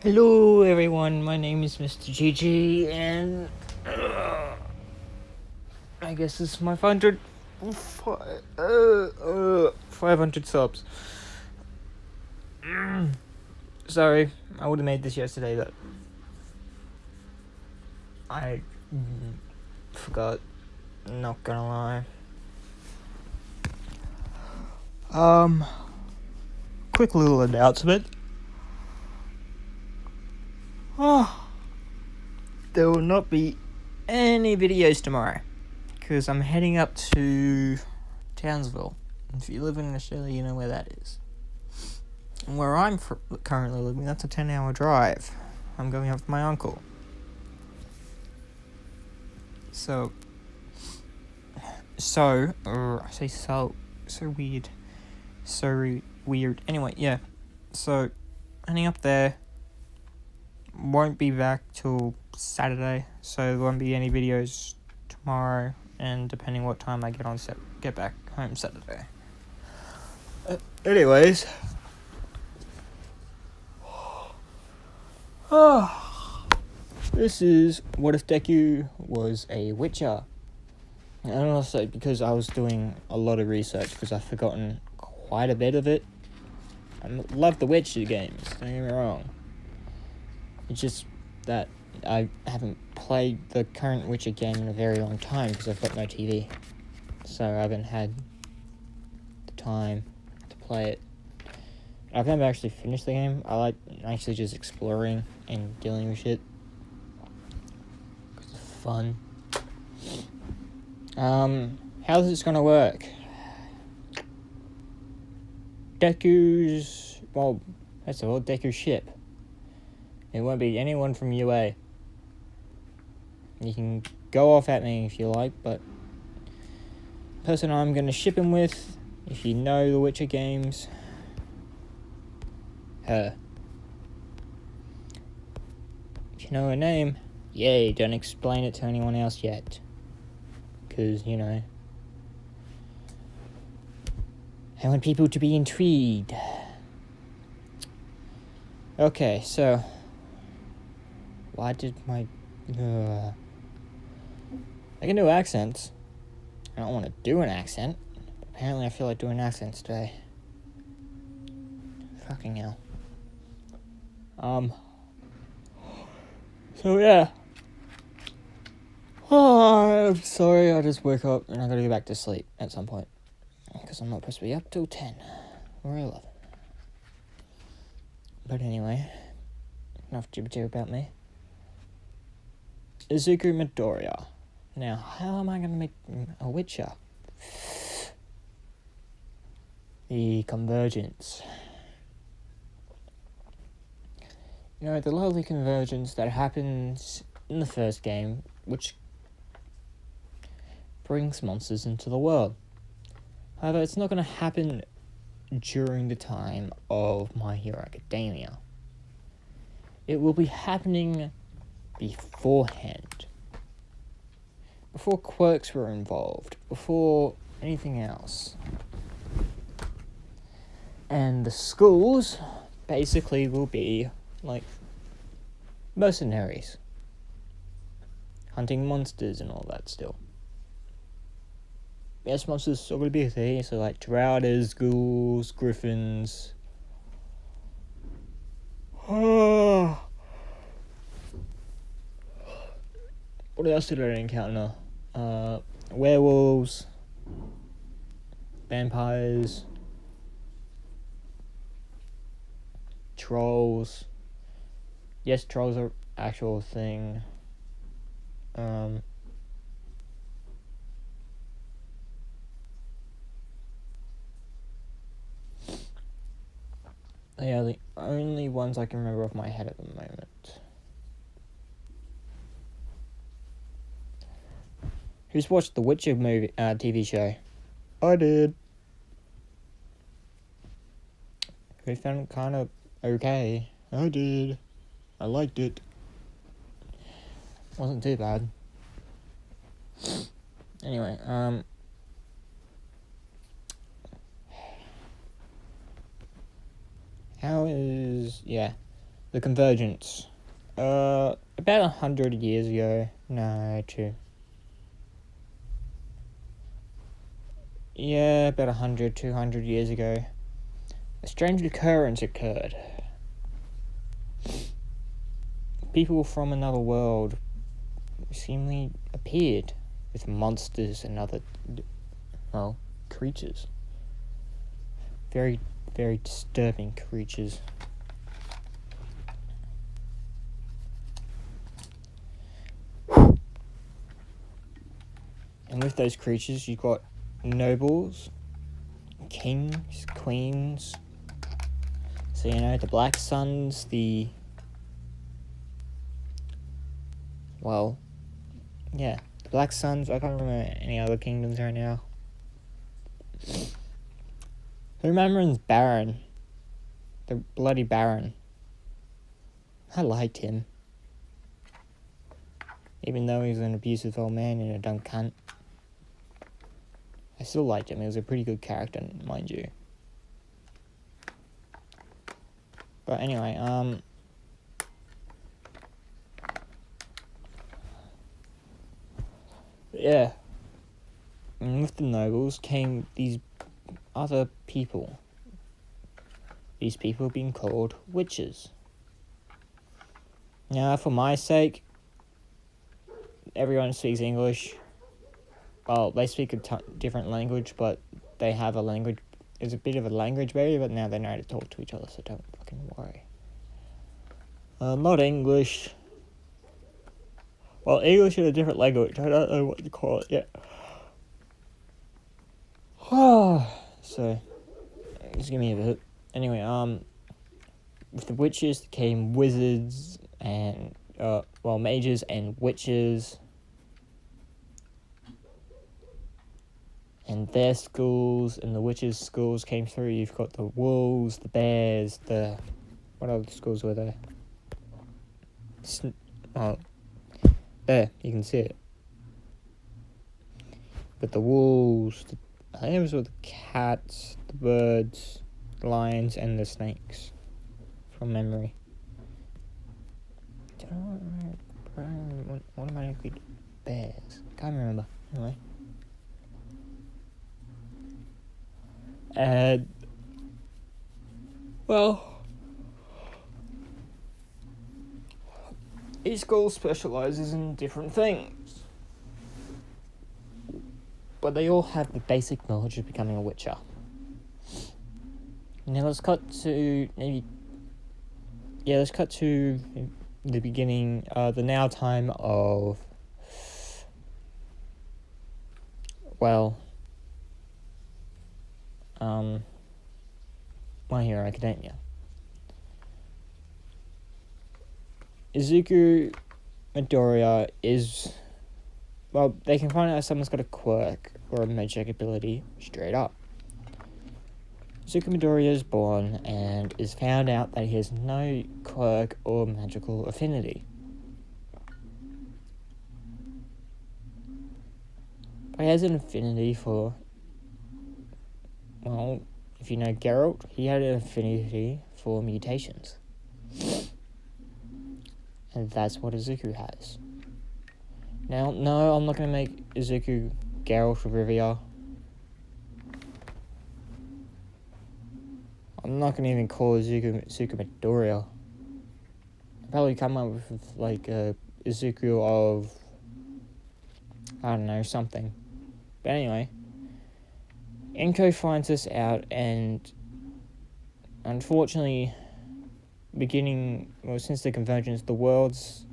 Hello everyone, my name is Mr. GG and I guess this is my 500 subs. Sorry, I would have made this yesterday but I forgot, not gonna lie. Quick little announcement. There will not be any videos tomorrow because I'm heading up to Townsville. If you live in Australia, you know where that is. And where I'm currently living, that's a 10-hour drive. I'm going up with my uncle. So I say so weird. So weird. Anyway, yeah. So, heading up there. Won't be back till Saturday, so there won't be any videos tomorrow, and depending what time I get back home Saturday. Anyways, this is what if Deku was a Witcher. And also because I was doing a lot of research because I've forgotten quite a bit of it. I love the Witcher games, don't get me wrong. It's just that I haven't played the current Witcher game in a very long time because I've got no TV. So I haven't had the time to play it. I've never actually finished the game. I like actually just exploring and dealing with shit. Because it's fun. How's this gonna work? Deku's ship. It won't be anyone from UA. You can go off at me if you like, but the person I'm going to ship him with, if you know the Witcher games, her. If you know her name, yay, don't explain it to anyone else yet. Because, I want people to be intrigued. Okay, so why did my... I can do accents. I don't want to do an accent. But apparently I feel like doing accents today. Fucking hell. So yeah. Oh, I'm sorry, I just woke up and I gotta go back to sleep at some point. Because I'm not supposed to be up till 10 or 11. But anyway, enough jibber about me. Izuku Midoriya. Now, how am I going to make a Witcher? The convergence. The lovely convergence that happens in the first game, which brings monsters into the world. However, it's not going to happen during the time of My Hero Academia. It will be happening beforehand. Before quirks were involved. Before anything else. And the schools basically will be like mercenaries. Hunting monsters and all that still. Yes, monsters are still going to be a thing, so like drowners, ghouls, griffins. What else did I encounter? Werewolves, vampires, trolls. Yes, trolls are actual thing. They are the only ones I can remember off my head at the moment. Who's watched the Witcher movie, TV show? I did. Who found it kind of okay? I did. I liked it. Wasn't too bad. Anyway, The Convergence. About 100 years ago. No, two. Yeah, about 100, 200 years ago. A strange occurrence occurred. People from another world seemingly appeared with monsters and other, creatures. Very, very disturbing creatures. And with those creatures, you got nobles, kings, queens. So, the Black Suns, the Black Suns. I can't remember any other kingdoms right now. Who remembers Baron? The bloody Baron. I liked him. Even though he was an abusive old man and a dumb cunt. I still liked him. He was a pretty good character, mind you. But anyway, yeah. And with the nobles came these other people. These people being called witches. Now, for my sake, everyone speaks English. Well, they speak a different language, but they have a language. There's a bit of a language barrier, but now they know how to talk to each other, so don't fucking worry. Not English. Well, English is a different language. I don't know what to call it yet. So, just give me a bit. Anyway, with the witches came wizards and, mages and witches. And their schools and the witches' schools came through. You've got the wolves, the bears, what other schools were there? There, you can see it. But the wolves, I think it was with the cats, the birds, the lions, and the snakes. From memory. Automatically bears. Can't remember. Anyway. And, each school specializes in different things. But they all have the basic knowledge of becoming a witcher. Now let's cut to the beginning, the now time of, My Hero Academia. Izuku Midoriya is, they can find out if someone's got a quirk or a magic ability straight up. Izuku Midoriya is born and is found out that he has no quirk or magical affinity. But he has an affinity for, if you know Geralt, he had an affinity for mutations. And that's what Izuku has. Now, no, I'm not going to make Izuku Geralt of Rivia. I'm not going to even call Izuku Midoriya. I'll probably come up with, Izuku of, I don't know, something. But anyway, Enko finds this out, and unfortunately, since the Convergence, the world's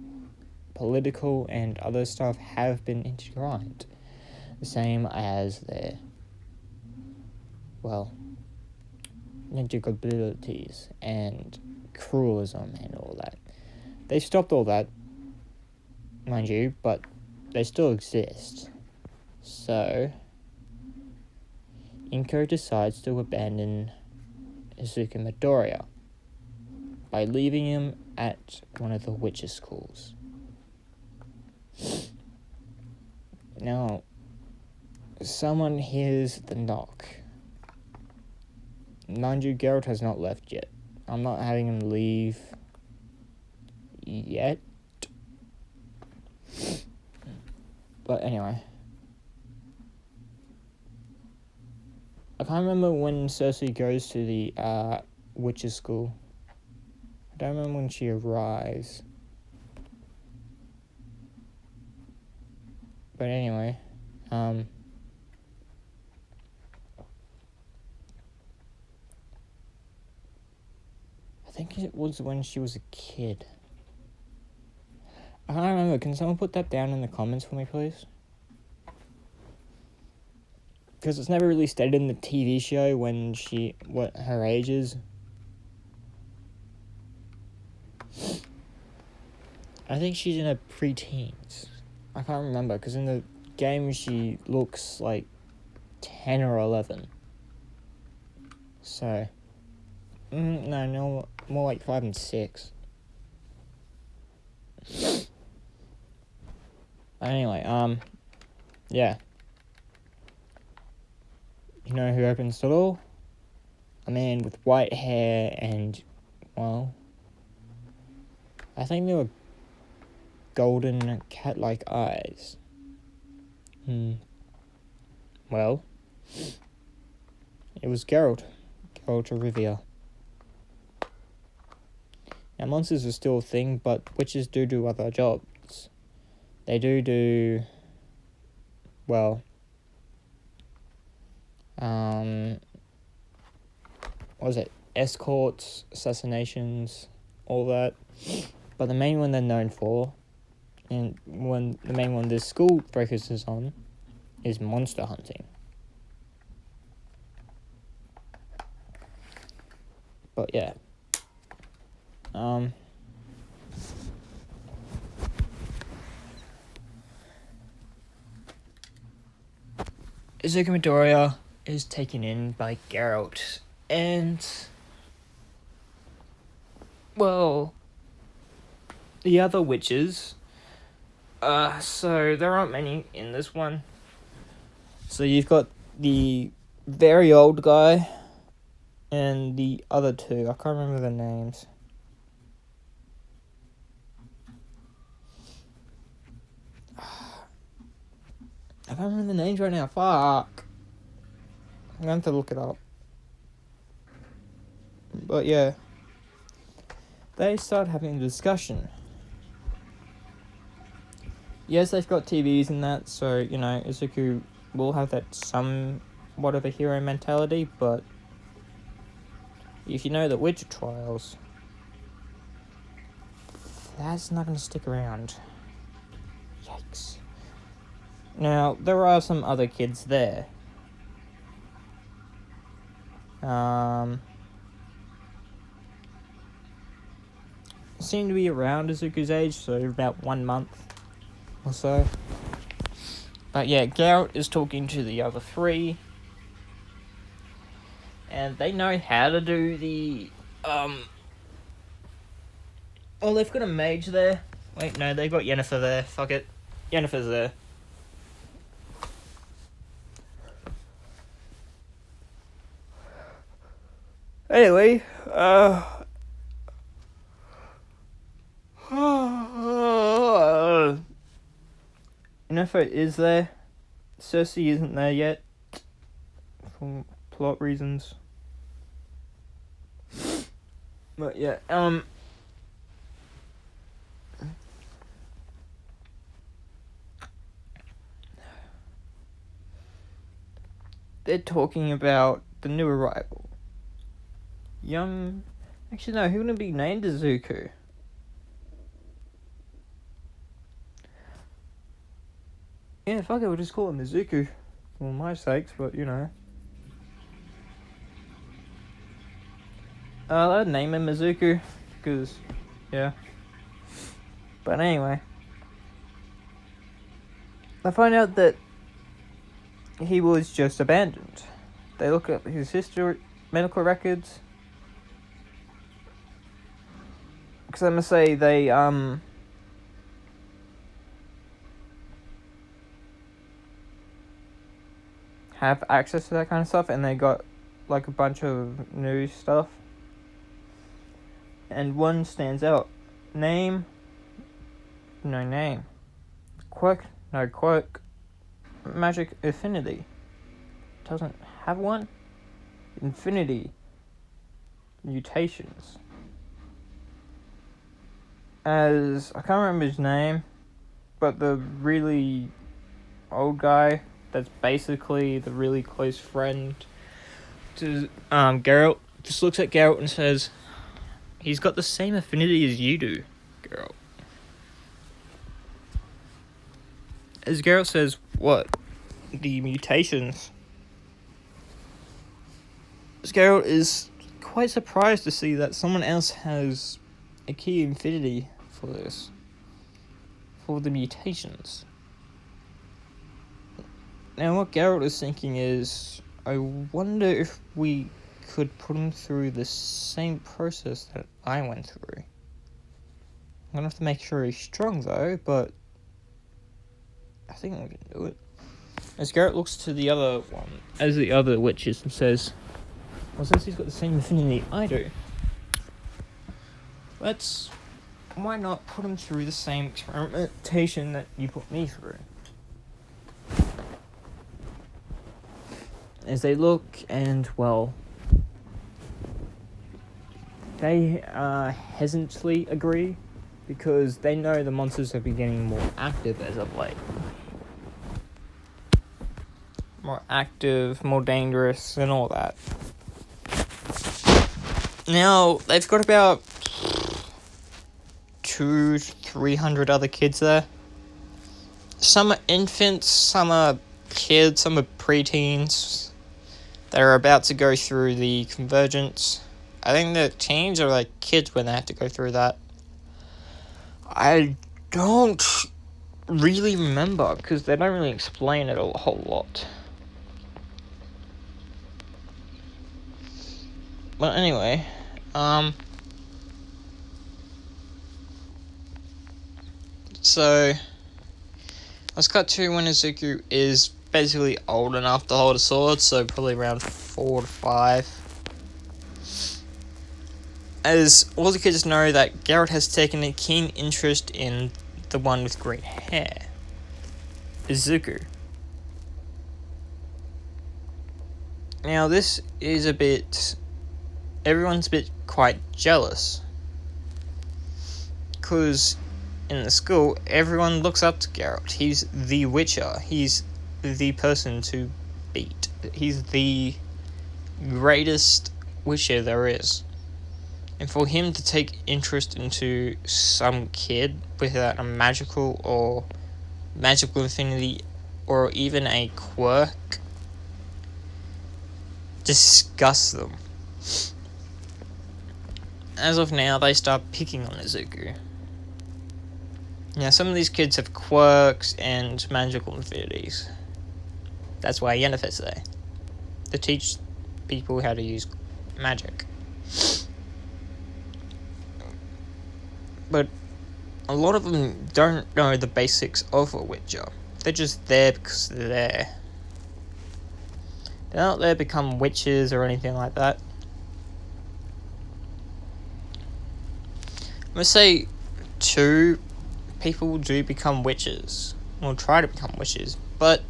political and other stuff have been intertwined. The same as their, magical abilities and cruelism and all that. They stopped all that, mind you, but they still exist. So, Inko decides to abandon Izuku Midoriya by leaving him at one of the witches' schools. Now, someone hears the knock. Mind you, Geralt has not left yet. I'm not having him leave yet. But anyway. I can't remember when Cersei goes to the witches' school. I don't remember when she arrives. But anyway, I think it was when she was a kid. I can't remember. Can someone put that down in the comments for me, please? Because it's never really stated in the TV show what her age is. I think she's in her pre-teens. I can't remember, because in the game she looks like 10 or 11. So, no, more like 5 and 6. Anyway, yeah. You know who opens the door? A man with white hair and, well, I think they were golden cat-like eyes. Well, it was Geralt of Rivia. Now, monsters are still a thing, but witches do other jobs. They do, well, what was it? Escorts, assassinations, all that. But the main one they're known for, and the main one this school focuses on, is monster hunting. But yeah. Izuku Midoriya is taken in by Geralt, and, well, the other witches, so there aren't many in this one. So you've got the very old guy, and the other two, I can't remember their names. I can't remember the names right now, fuck. I'm going to have to look it up. But yeah, they start having a discussion. Yes, they've got TVs and that, so, you know, Izuku will have that somewhat of a hero mentality, but if you know the Witcher trials, that's not going to stick around. Yikes. Now, there are some other kids there. Seem to be around Izuku's age, so about 1 month or so. But yeah, Geralt is talking to the other three, and they know how to do the, well, they've got a mage there. Wait, no, they've got Yennefer there. Fuck it. Yennefer's there. Anyway, Yennefer is there. Cersei isn't there yet, for plot reasons. But yeah, they're talking about the new arrival. Actually no, he wouldn't be named Izuku. Yeah, fuck it, we'll just call him Izuku. For my sakes, but you know. I'd name him Izuku, because, yeah. But anyway. I find out that he was just abandoned. They look up his history, medical records. Because I must say, they, have access to that kind of stuff, and they got like a bunch of new stuff, and one stands out. Name no name. Quirk, no quirk. Magic affinity. Doesn't have one. Infinity. Mutations. As I can't remember his name, but the really old guy that's basically the really close friend to Geralt just looks at Geralt and says, "He's got the same affinity as you do, Geralt." As Geralt says, "What? The mutations?" As Geralt is quite surprised to see that someone else has a key infinity for this. For the mutations. Now what Geralt is thinking is, I wonder if we could put him through the same process that I went through. I'm gonna have to make sure he's strong though, but I think we can do it. As Geralt looks to the other one, as the other witches, and says, well, since he's got the same affinity I do, why not put him through the same experimentation that you put me through? As they look, and well, they hesitantly agree, because they know the monsters have been getting more active as of late. More active, more dangerous, and all that. Now, they've got about 200-300 other kids there. Some are infants, some are kids, some are preteens that are about to go through the convergence. I think the teens are like kids when they have to go through that. I don't really remember, because they don't really explain it a whole lot. But anyway, so let's cut to when Izuku is basically old enough to hold a sword, so probably around 4 to 5. As all the kids know that Geralt has taken a keen interest in the one with green hair, Izuku. Now this is everyone's a bit quite jealous, because in the school everyone looks up to Geralt. He's the Witcher, he's the person to beat, he's the greatest Witcher there is. And for him to take interest into some kid without a magical affinity or even a quirk disgusts them. As of now, they start picking on Izuku. Now, some of these kids have quirks and magical affinities. That's why Yennefer's there, to teach people how to use magic. But a lot of them don't know the basics of a Witcher. They're just there because they're there. They're not there to become witches or anything like that. I'm going to say 2 people do become witches, or try to become witches, but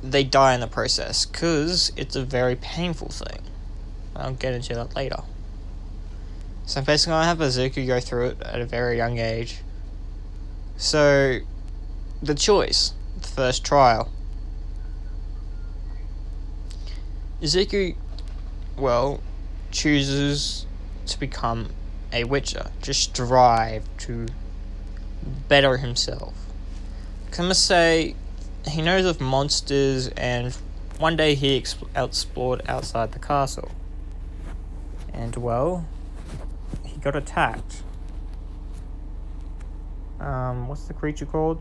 they die in the process, because it's a very painful thing. I'll get into that later. So basically I have Izuku go through it at a very young age. So, the choice, the first trial. Izuku, chooses to become a Witcher, to strive to better himself. I'm gonna say he knows of monsters, and one day he explored outside the castle. And he got attacked. What's the creature called?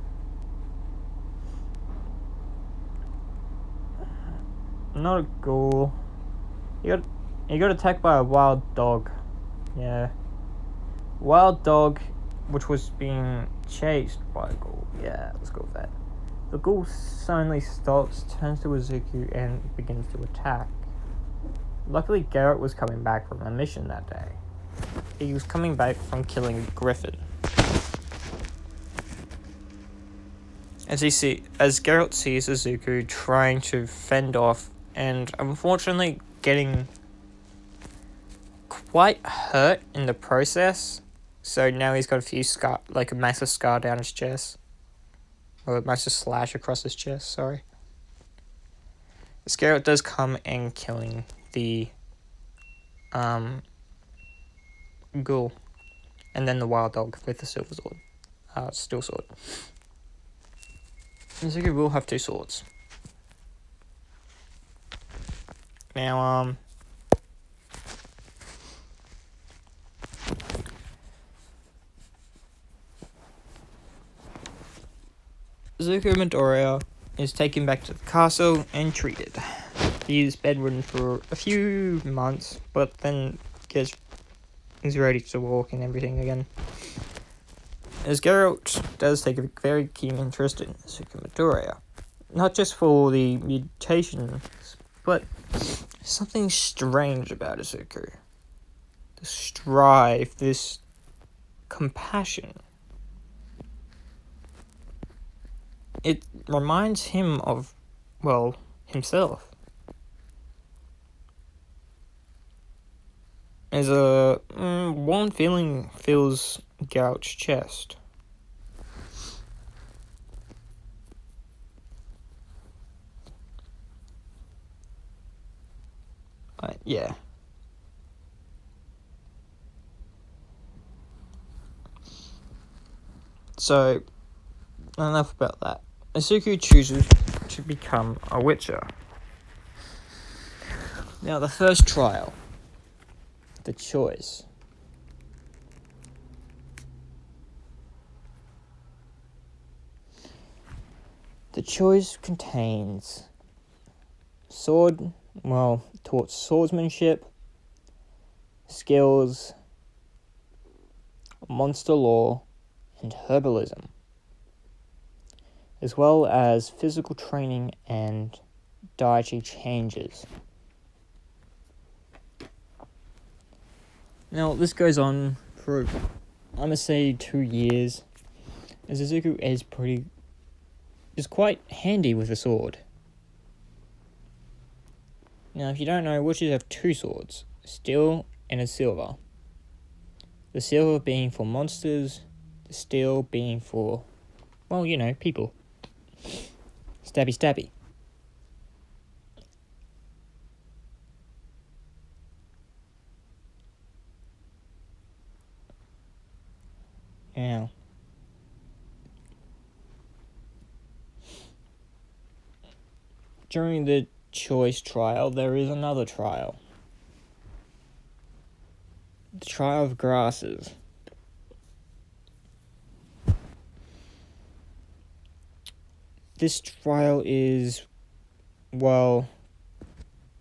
Not a ghoul. He got attacked by a wild dog. Yeah. Wild dog, which was being chased by a ghoul. Yeah, let's go with that. The ghoul suddenly stops, turns to Izuku, and begins to attack. Luckily, Geralt was coming back from a mission that day. He was coming back from killing a griffin. as Geralt sees Izuku trying to fend off and unfortunately getting quite hurt in the process. So now he's got a massive scar down his chest. Or a massive slash across his chest, sorry. Geralt does come and killing the ghoul. And then the wild dog with the silver sword. Steel sword. Izuku will have 2 swords. Now, Izuku Midoriya is taken back to the castle and treated. He's bedridden for a few months, but then he's ready to walk and everything again. As Geralt does take a very keen interest in Izuku Midoriya. Not just for the mutations, but something strange about Izuku. This strive, this compassion. It reminds him of, well, himself. As a warm feeling fills Geralt's chest. Yeah. So, enough about that. Izuku chooses to become a Witcher. Now, the first trial. The choice. The choice contains taught swordsmanship, skills, monster lore, and herbalism, as well as physical training and dietary changes. Now, this goes on for, I'm going to say, 2 years, as Izuku is quite handy with a sword. Now, if you don't know, witches have 2 swords, steel and a silver. The silver being for monsters, the steel being for, people. Stabby stabby. Now, during the choice trial, there is another trial. The trial of grasses. This trial is,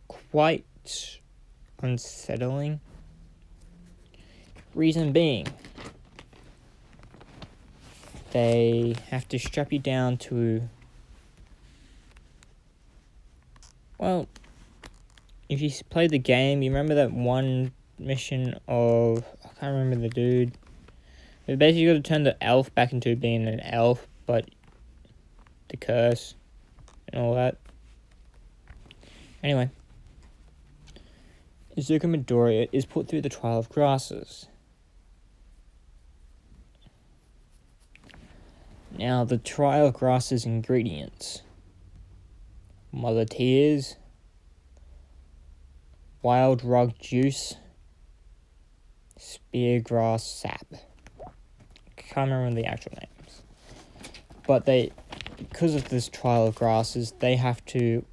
quite unsettling. Reason being, they have to strap you down to, if you play the game, you remember that one mission of, I can't remember the dude. But basically you got to turn the elf back into being an elf, but the curse and all that. Anyway, Izuku Midoriya is put through the trial of grasses. Now, the trial of grasses ingredients: mother tears, wild rug juice, speargrass sap. Can't remember the actual names. But because of this trial of grasses, they have to,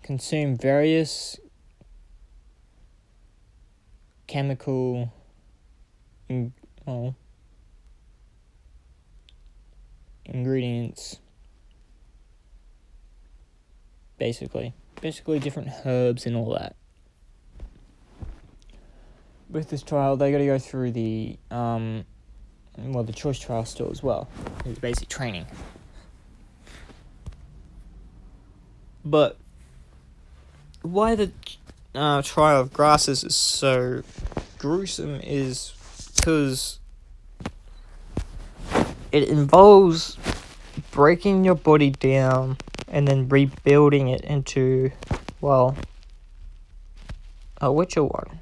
consume various chemical ingredients, basically different herbs and all that. With this trial, they got to go through the the choice trial still as well. It's basic training. But why the trial of grasses is so gruesome is because it involves breaking your body down and then rebuilding it into, well, a Witcher one.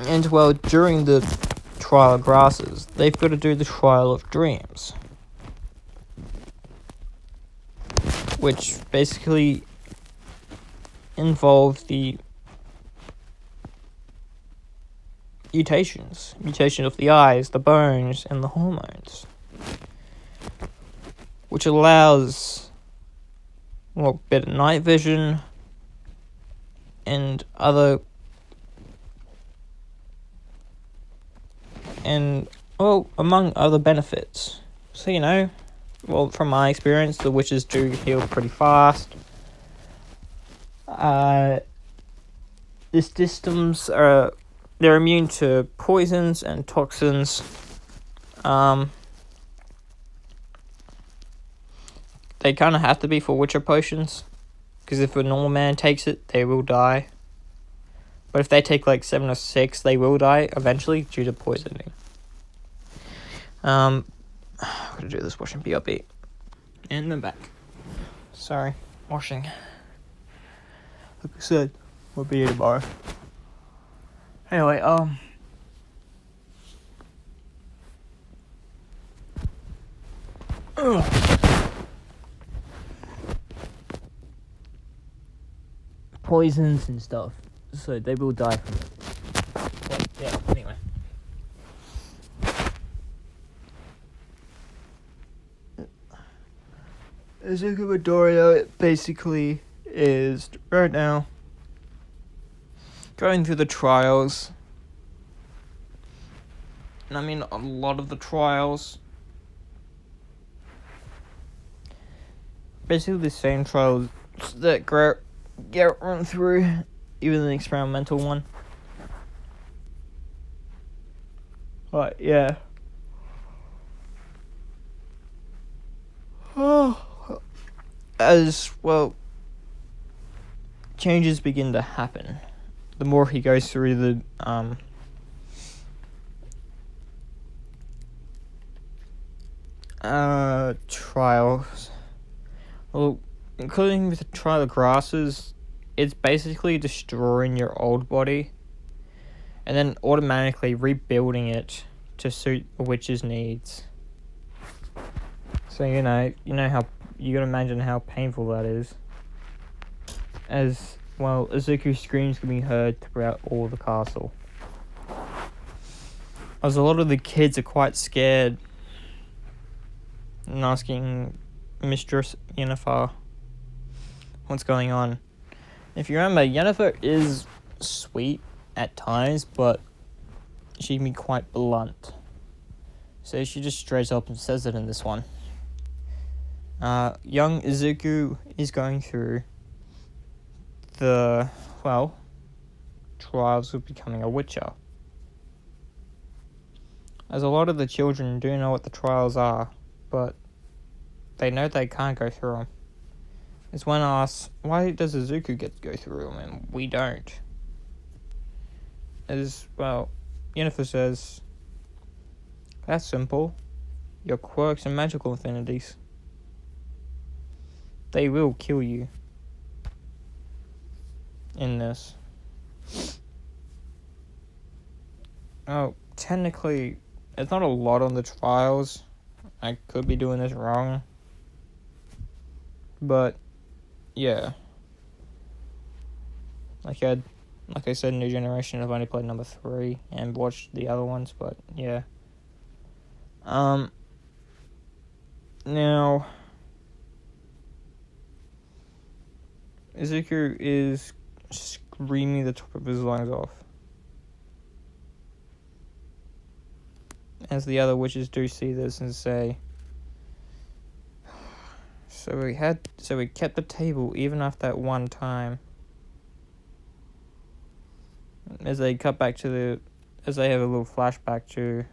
And, well, during the Trial of Grasses, they've got to do the Trial of Dreams, which basically involve the mutation of the eyes, the bones, and the hormones, which allows, well, better night vision and other, and, well, among other benefits. So, you know, well, from my experience, the witches do heal pretty fast. The systems are, they're immune to poisons and toxins. They kind of have to be for Witcher potions, because if a normal man takes it, they will die. But if they take like 7 or 6, they will die eventually due to poisoning. I'm gonna do this washing BRB. And then back. Sorry, washing. Like I said, we'll be here tomorrow. Anyway, poisons and stuff, so they will die from it. But, yeah, anyway. Izuku Midoriya basically is, right now, going through the trials. And I mean, a lot of the trials, basically the same trials that Garrett run through, even the experimental one. But yeah. As well, changes begin to happen the more he goes through the trials. Well, including with the Trial of Grasses, it's basically destroying your old body and then automatically rebuilding it to suit a witch's needs. So you know how you can imagine how painful that is. As well, Izuku's screams can be heard throughout all the castle, as a lot of the kids are quite scared and asking Mistress Yennefer what's going on. If you remember, Yennefer is sweet at times, but she can be quite blunt. So she just straight up and says it in this one. Young Izuku is going through the, well, trials of becoming a Witcher. As a lot of the children do know what the trials are, but they know they can't go through them. It's when asked, why does Izuku get to go through them and we don't? As, well, Yennefer says, that's simple. Your quirks and magical affinities. They will kill you in this. Oh, technically, it's not a lot on the trials. I could be doing this wrong. But, yeah. Like I said, New Generation, I've only played number 3 and watched the other ones, but yeah. Now, Izuku is screaming the top of his lungs off, as the other witches do see this and say, so we kept the table even after that one time. As they cut back to as they have a little flashback to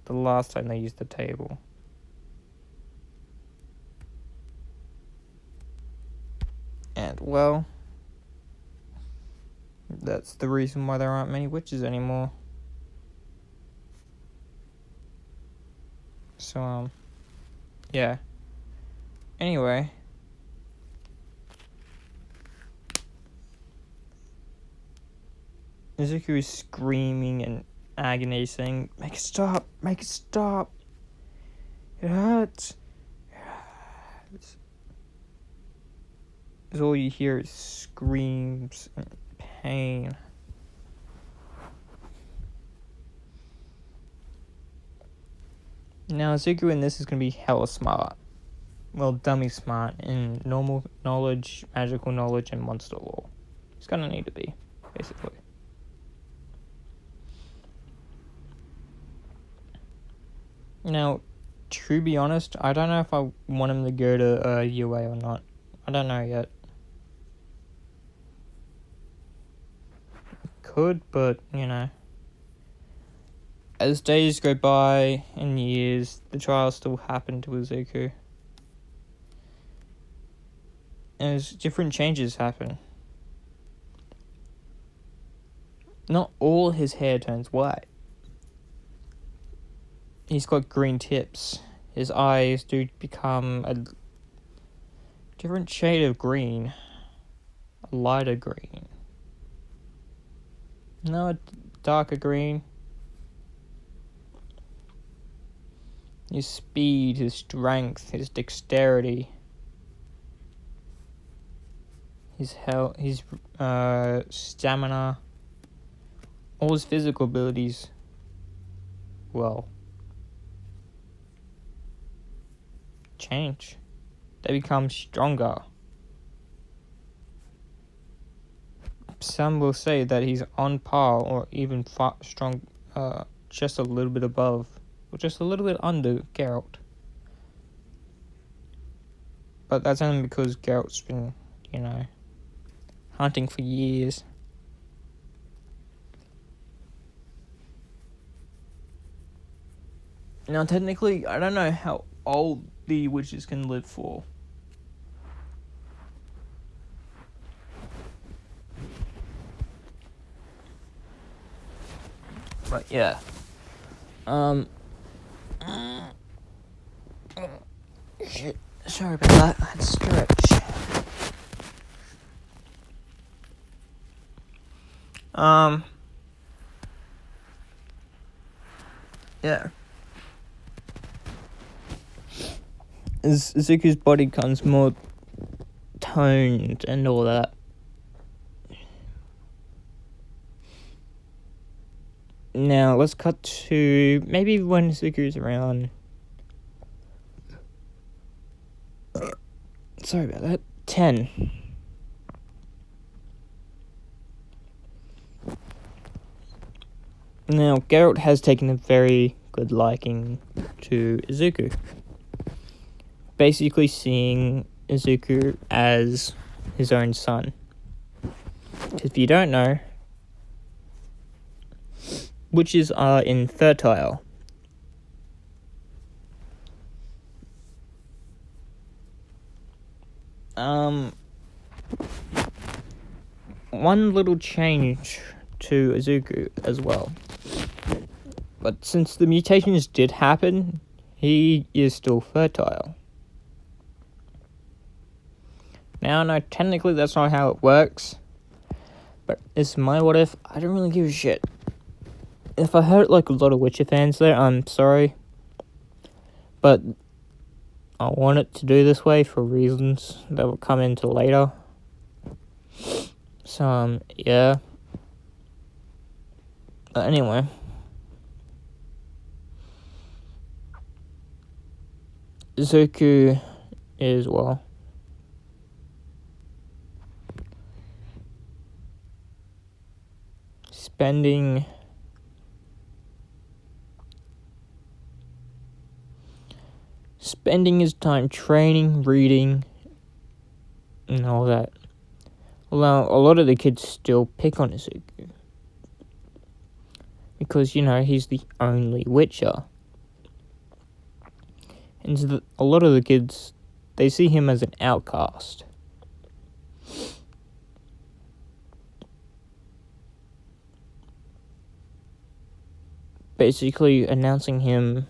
the last time they used the table. And, well, That's the reason why there aren't many witches anymore. So, yeah. Anyway. Izuku is screaming in agony, saying, "Make it stop! Make it stop! It hurts! It hurts!" Because all you hear is screams and pain. Now, Izuku in this is going to be hella smart. Well, dummy smart in normal knowledge, magical knowledge, and monster lore. He's going to need to be, basically. Now, to be honest, I don't know if I want him to go to UA or not. I don't know yet. Could, but, you know. As days go by and years, the trials still happen to Izuku. As different changes happen. Not all his hair turns white. He's got green tips. His eyes do become a different shade of green. A lighter green. No, a darker green. His speed, his strength, his dexterity. His health, his stamina. All his physical abilities. Well, change. They become stronger. Some will say that he's on par or even strong, just a little bit above, or just a little bit under Geralt. But that's only because Geralt's been, you know, hunting for years. Now, technically, I don't know how old the witches can live for. But yeah. Shit. Sorry about that. I had to stretch. Yeah. As Zuko's body becomes more toned and all that. Now, let's cut to maybe when Zuko's around... Sorry about that. 10. Now, Geralt has taken a very good liking to Izuku. Basically seeing Izuku as his own son. If you don't know, witches are infertile. One little change to Izuku as well. But since the mutations did happen, he is still fertile. Now, no, technically that's not how it works. But it's my what if. I don't really give a shit. If I hurt like a lot of Witcher fans there, I'm sorry. But I want it to do this way for reasons that will come into later. So, yeah. But anyway. Zuko is, well, spending his time training, reading, and all that. Although a lot of the kids still pick on Izuku. Because, you know, he's the only Witcher. And so a lot of the kids, they see him as an outcast. basically announcing him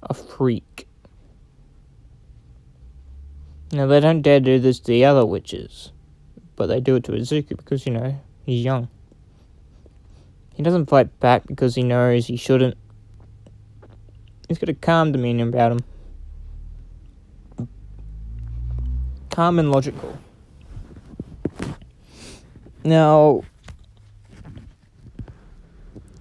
a freak. Now, they don't dare do this to the other witches, but they do it to Izuku because, he's young. He doesn't fight back because he knows he shouldn't. He's got a calm demeanor about him. Calm and logical. Now,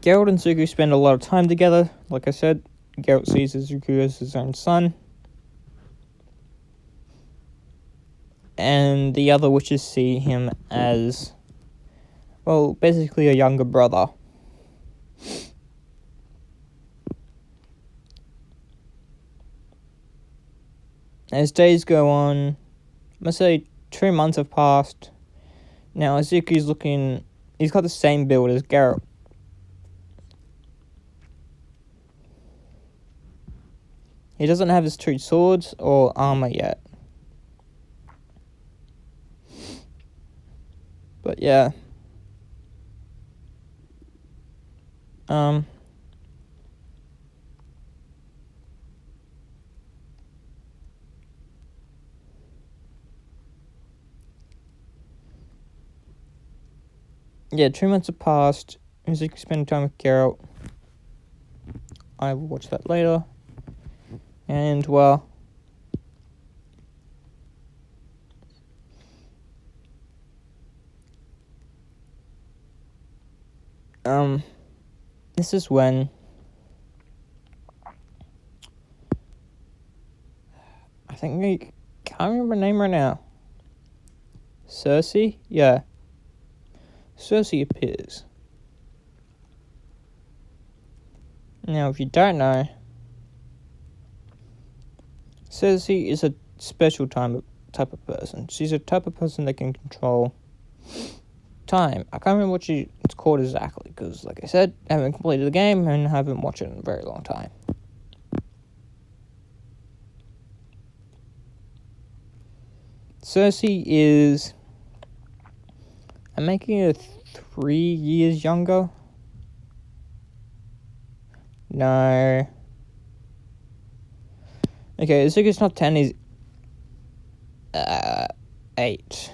Geralt and Izuku spend a lot of time together. Like I said, Geralt sees Izuku as his own son. And the other witches see him as, well, basically a younger brother. As days go on, I'm going to say 2 months have passed. Now, Izuku's looking, he's got the same build as Geralt. He doesn't have his 2 swords or armor yet. But yeah. Yeah, 2 months have passed. Izuku spending time with Geralt. I will watch that later. And, well, this is when I think I can't remember her name right now. Cersei? Yeah. Cersei appears. Now, if you don't know, Cersei is a special type of person. She's a type of person that can control time. I can't remember what it's called exactly, because, like I said, I haven't completed the game and haven't watched it in a very long time. Cersei is, I'm making her 3 years younger. No. Okay, Izuku's not 10, he's 8.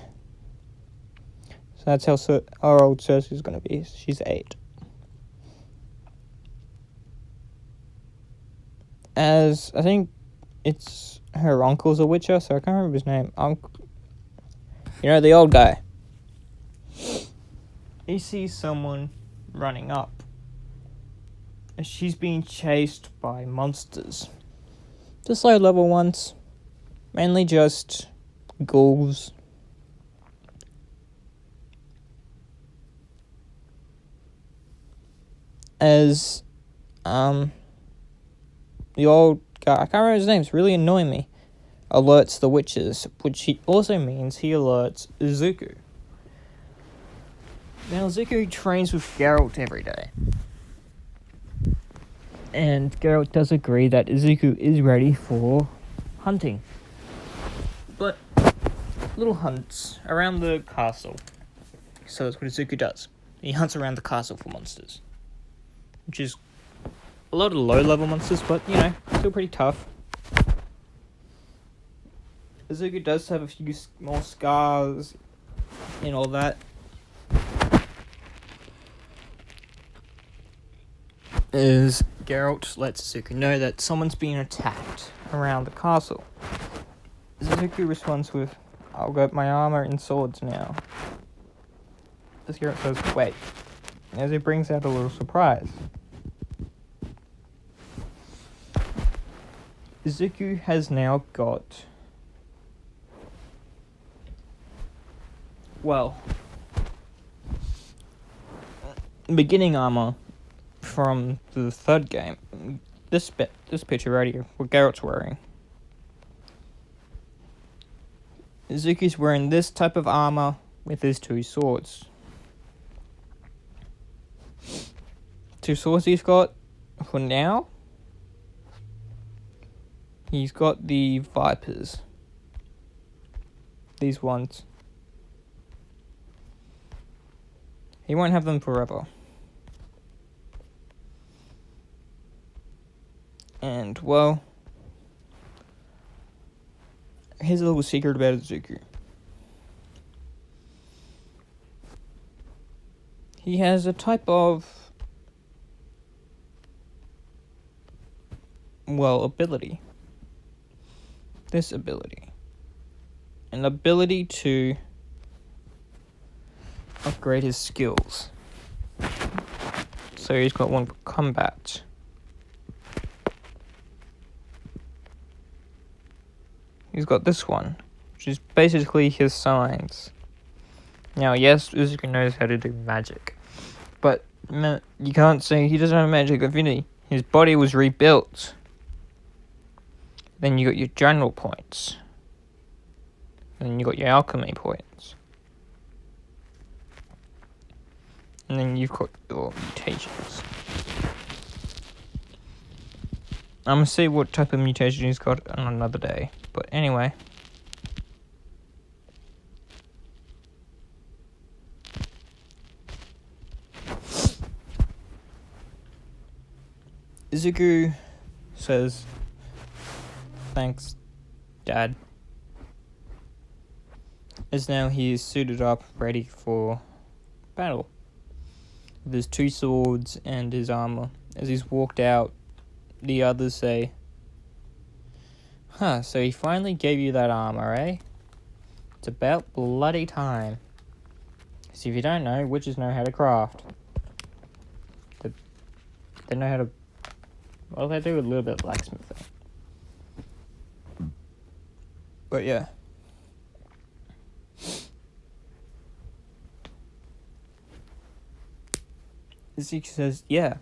So that's how old Cersei's gonna be. She's 8. As I think it's her uncle's a witcher, so I can't remember his name. The old guy. He sees someone running up. And she's being chased by monsters. Just low level ones. Mainly just ghouls. As the old guy, I can't remember his name, it's really annoying me, alerts the witches, which he also means he alerts Izuku. Now, Izuku trains with Geralt every day. And Geralt does agree that Izuku is ready for hunting. But little hunts around the castle. So that's what Izuku does. He hunts around the castle for monsters. Which is a lot of low-level monsters, but, still pretty tough. Izuku does have a few more scars and all that. As Geralt lets Izuku know that someone's being attacked around the castle. Izuku responds with, "I'll get my armor and swords now." As Geralt says, "Wait," as he brings out a little surprise. Izuku has now got, beginning armor from the third game. This picture right here, what Geralt's wearing. Izuku's wearing this type of armor with his 2 swords. 2 swords he's got for now. He's got the Vipers. These ones. He won't have them forever. And, well, here's a little secret about Izuku. He has a type of, well, ability. This ability. An ability to upgrade his skills. So he's got one for combat. He's got this one, which is basically his signs. Now, yes, Izuku knows how to do magic, but you can't say he doesn't have magic affinity. His body was rebuilt. Then you got your general points. Then you got your alchemy points. And then you've got your mutations. I'm gonna see what type of mutation he's got on another day. But anyway. Izuku says, "Thanks, Dad." As now he is suited up, ready for battle. With his 2 swords and his armor. As he's walked out, the others say, "Huh, so he finally gave you that armor, eh? It's about bloody time." Because if you don't know, witches know how to craft. They know how to... Well, they do a little bit of blacksmithing. But yeah. Zeke says, "Yeah."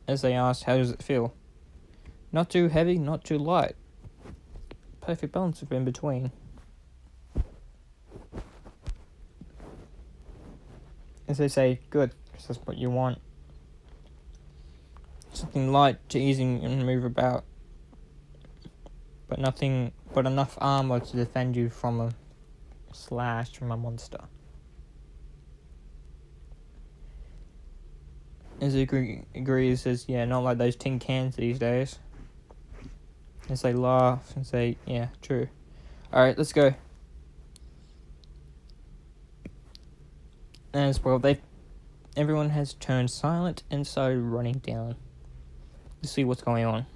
As they ask, "How does it feel?" "Not too heavy, not too light. Perfect balance of in between." As they say, "Good, because that's what you want. Something light to ease and move about. But enough armor to defend you from a slash from a monster." Izuku agrees, says, "Yeah, not like those tin cans these days." As they laugh and say, "Yeah, true. Alright, let's go." As well, everyone has turned silent and started running down to see what's going on.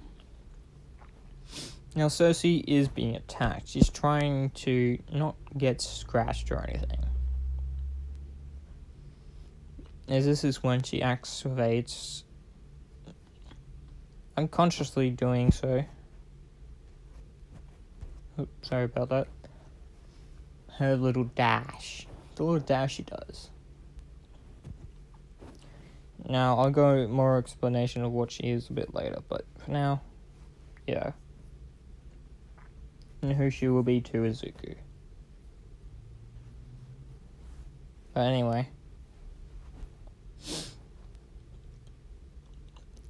Now, Cersei is being attacked. She's trying to not get scratched or anything. As this is when she activates, unconsciously doing so. Oops, sorry about that. Her little dash. The little dash she does. Now, I'll go more explanation of what she is a bit later, but for now, yeah. And who she will be to Izuku. But anyway.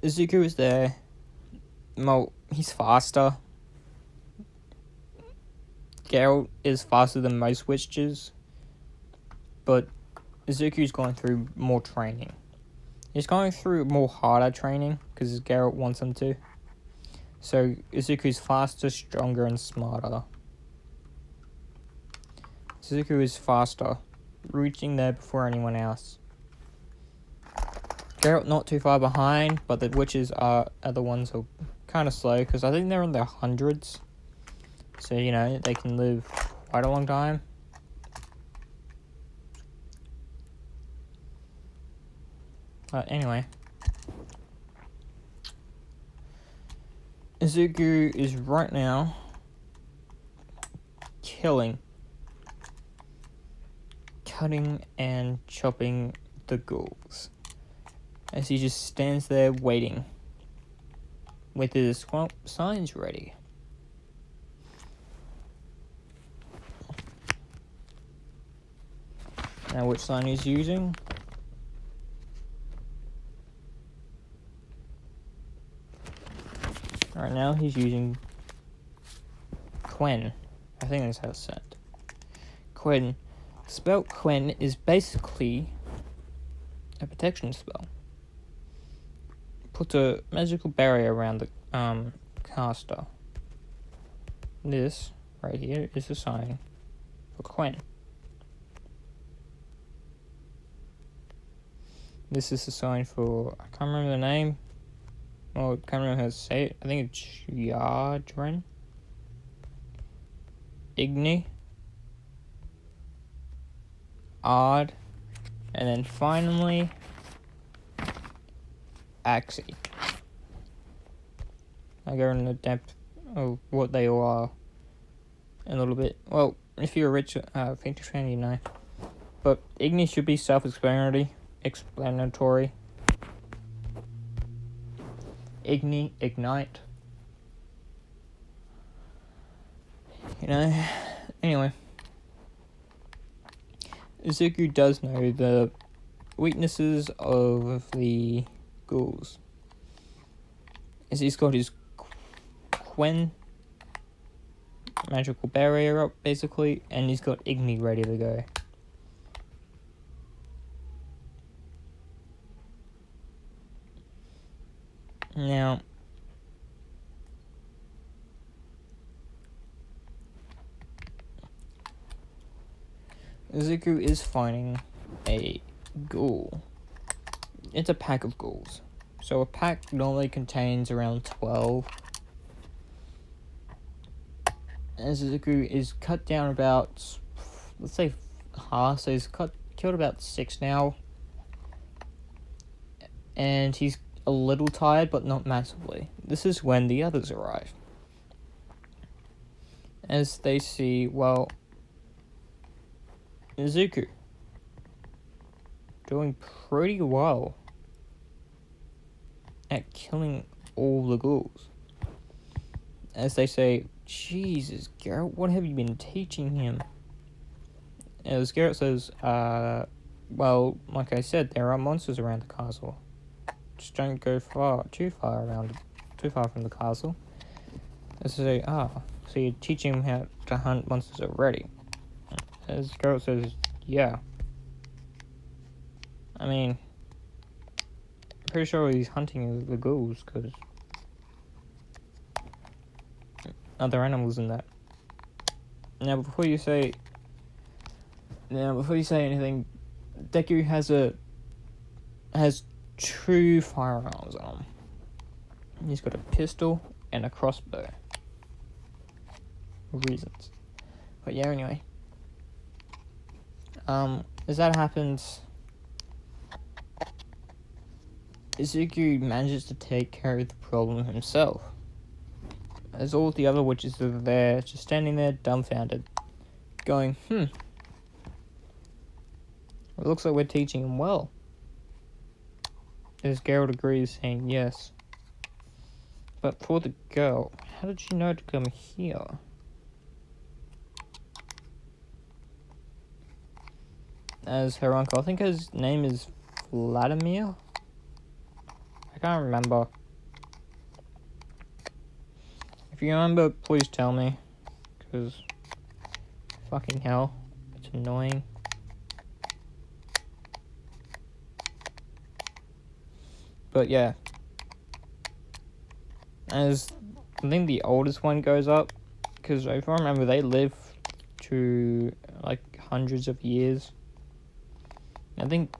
Izuku is there. Well, he's faster. Geralt is faster than most witches. But Izuku's going through more training. He's going through more harder training because Geralt wants him to. So Izuku's faster, stronger, and smarter. Izuku is faster, reaching there before anyone else. Geralt not too far behind, but the witches are the ones who are kind of slow because I think they're in their hundreds. So, you know, they can live quite a long time. But anyway. Izuku is right now cutting and chopping the ghouls. As he just stands there waiting with his signs ready. Now which sign he's using? Right now he's using Quen. I think that's how it's said. Quen. The spell Quen is basically a protection spell. Put a magical barrier around caster. This right here is a sign for Quen. This is a sign for, I can't remember the name. Well, I can't remember how to say it. I think it's Yadren. Igni. Odd. And then finally, Axie. I go into depth of what they all are a little bit. Well, if you're a rich Phoenix fan, you know. But Igni should be self-explanatory. Igni, ignite. You know. Anyway. Izuku does know the weaknesses of the ghouls. As he's got his Quen magical barrier up, basically, and he's got Igni ready to go. Now, Izuku is fighting a ghoul. It's a pack of ghouls. So a pack normally contains around 12. And Izuku is cut down about, let's say, half. So he's killed about 6 now. And he's a little tired, but not massively. This is when the others arrive. As they see, well, Izuku doing pretty well at killing all the ghouls. As they say, Jesus, Garrett, what have you been teaching him? As Garrett says, well, like I said, there are monsters around the castle. Just don't go too far from the castle. As they say, so you're teaching him how to hunt monsters already. As Garrett says, yeah. I mean, I'm pretty sure he's hunting the ghouls, because other animals in that. Now, before you say anything, Deku has 2 firearms on him. He's got a pistol and a crossbow. For reasons. But yeah, anyway. As that happens, Izuku manages to take care of the problem himself. As all the other witches are there, just standing there dumbfounded, going, it looks like we're teaching him well. As Geralt agrees, saying yes. But for the girl, how did she know to come here? As her uncle, I think his name is Vladimir? I can't remember. If you remember, please tell me. Because, fucking hell, it's annoying. But yeah. As I think the oldest one goes up, because if I remember, they live to like hundreds of years. I think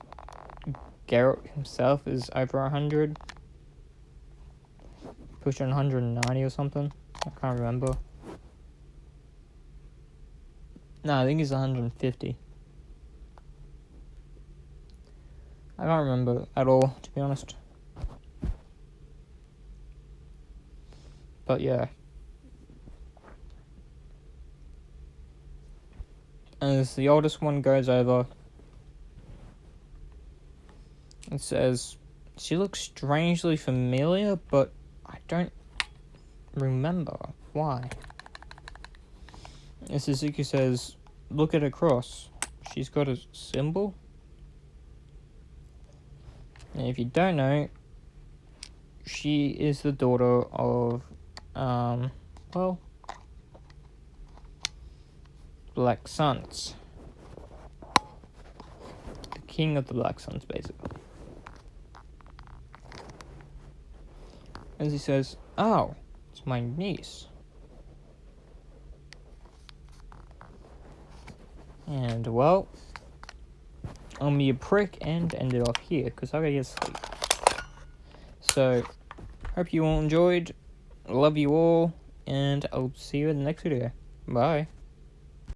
Geralt himself is over 100. Pushing 190 or something. I can't remember. No, I think he's 150. I can't remember at all, to be honest. But yeah. As the oldest one goes over, it says, she looks strangely familiar, but I don't remember why. And Suzuki says, look at her cross. She's got a symbol. And if you don't know, she is the daughter of, well, Black Suns. The king of the Black Suns, basically. As he says, Oh, it's my niece. And, well, I'm be a prick and end it off here, because I gotta get sleep. So, hope you all enjoyed. Love you all, and I'll see you in the next video. Bye.